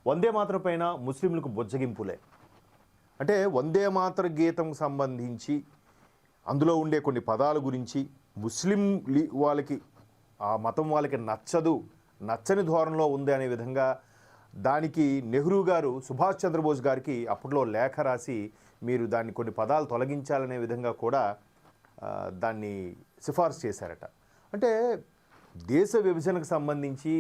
వందే మాతరం పైన ముస్లింలకు బుజ్జగింపులే. అంటే వందే మాతర గీతం సంబంధించి అందులో ఉండే కొన్ని పదాల గురించి ముస్లిం వాళ్ళకి ఆ మతం వాళ్ళకి నచ్చని ధోరణిలో ఉంది అనే విధంగా దానికి నెహ్రూ గారు సుభాష్ చంద్రబోస్ గారికి అప్పట్లో లేఖ రాసి మీరు దాన్ని కొన్ని పదాలు తొలగించాలనే విధంగా కూడా దాన్ని సిఫార్సు చేశారట. అంటే దేశ విభజనకు సంబంధించి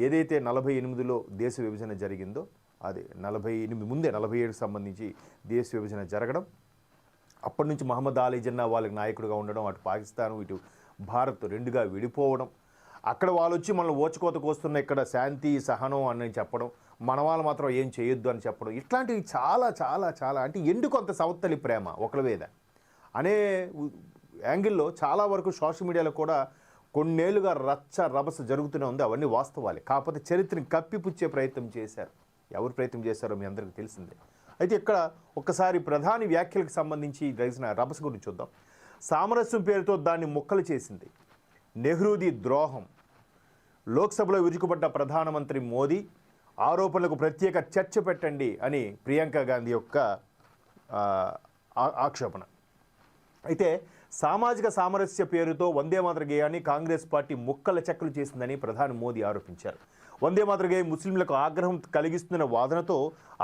ఏదైతే 48లో దేశ విభజన జరిగిందో అది 48 ముందే 47కి సంబంధించి దేశ విభజన జరగడం, అప్పటి నుంచి మహమ్మద్ అలీ జిన్నా వాళ్ళకి నాయకుడిగా ఉండడం, అటు పాకిస్తాన్ ఇటు భారత్ రెండుగా విడిపోవడం, అక్కడ వాళ్ళు వచ్చి మనల్ని ఓచుకోత కోస్తున్న ఇక్కడ శాంతి సహనం అని చెప్పడం, మన వాళ్ళు మాత్రం ఏం చేయొద్దు అని చెప్పడం, ఇట్లాంటివి చాలా చాలా చాలా అంటే ఎందుకు అంత సవత్తలి ప్రేమ ఒకరి మీద అనే యాంగిల్లో చాలా వరకు సోషల్ మీడియాలో కూడా కొన్నేళ్లుగా రభస జరుగుతూనే ఉంది. అవన్నీ వాస్తవాలే. కాకపోతే చరిత్రని కప్పిపుచ్చే ప్రయత్నం చేశారు. ఎవరు ప్రయత్నం చేశారో మీ అందరికీ తెలిసిందే. అయితే ఇక్కడ ఒక్కసారి ప్రధాని వ్యాఖ్యలకు సంబంధించి జరిగిన రభస గురించి చూద్దాం. సామరస్యం పేరుతో దాన్ని ముక్కలు చేసింది నెహ్రూది ద్రోహం. లోక్సభలో విరుచుకుపడ్డ ప్రధానమంత్రి మోదీ ఆరోపణలకు ప్రత్యేక చర్చ పెట్టండి అని ప్రియాంక గాంధీ యొక్క ఆక్షేపణ. అయితే సామాజిక సామరస్య పేరుతో వందే మాతర గేయాన్ని కాంగ్రెస్ పార్టీ ముక్కల చెక్కలు చేసిందని ప్రధాని మోదీ ఆరోపించారు. వందే మాతర గేయం ముస్లింలకు ఆగ్రహం కలిగిస్తున్న వాదనతో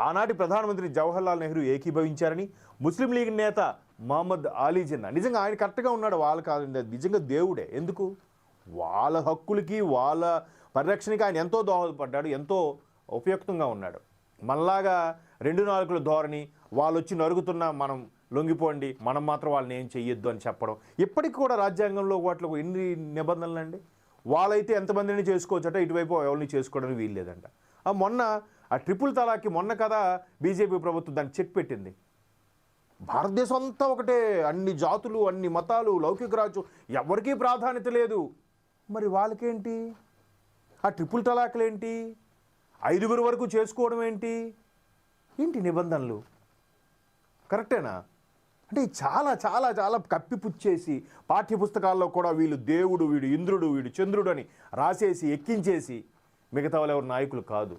ఆనాటి ప్రధానమంత్రి జవహర్లాల్ నెహ్రూ ఏకీభవించారని ముస్లిం లీగ్ నేత మహమ్మద్ అలీ జిన్నా నిజంగా ఆయన కరెక్ట్గా ఉన్నాడు, వాళ్ళకి నిజంగా దేవుడే. ఎందుకు వాళ్ళ హక్కులకి వాళ్ళ పరిరక్షణకి ఆయన ఎంతో దోహదపడ్డాడు, ఎంతో ఉపయుక్తంగా ఉన్నాడు. మనలాగా 2 నాలుగుల ధోరణి వాళ్ళు వచ్చి నరుగుతున్నా మనం లొంగిపోండి, మనం మాత్రం వాళ్ళని ఏం చెయ్యొద్దు అని చెప్పడం. ఇప్పటికి కూడా రాజ్యాంగంలో వాటిలో ఎన్ని నిబంధనలు అండి. వాళ్ళైతే ఎంతమందిని చేసుకోవచ్చట, ఇటువైపు ఎవరిని చేసుకోవడానికి వీల్లేదంట. మొన్న ఆ ట్రిపుల్ తలాక్కి మొన్న కదా బీజేపీ ప్రభుత్వం దాన్ని చెక్ పెట్టింది. భారతదేశం అంతా ఒకటే, అన్ని జాతులు అన్ని మతాలు లౌకిక రాజ్యం ఎవరికీ ప్రాధాన్యత లేదు. మరి వాళ్ళకేంటి ఆ ట్రిపుల్ తలాక్లేంటి, 5గురు వరకు చేసుకోవడం ఏంటి నిబంధనలు కరెక్టేనా? అంటే చాలా చాలా చాలా కప్పిపుచ్చేసి పాఠ్యపుస్తకాల్లో కూడా వీళ్ళు దేవుడు, వీడు ఇంద్రుడు, వీడు చంద్రుడు అని రాసేసి ఎక్కించేసి మిగతా వాళ్ళు ఎవరు నాయకులు కాదు,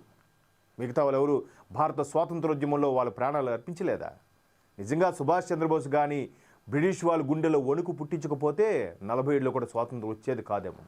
మిగతా వాళ్ళు ఎవరు భారత స్వాతంత్రోద్యమంలో వాళ్ళ ప్రాణాలు అర్పించలేదా? నిజంగా సుభాష్ చంద్రబోస్ కానీ బ్రిటిష్ వాళ్ళ గుండెలో వణుకు పుట్టించకపోతే 47లో కూడా స్వాతంత్రం వచ్చేది కాదేమో.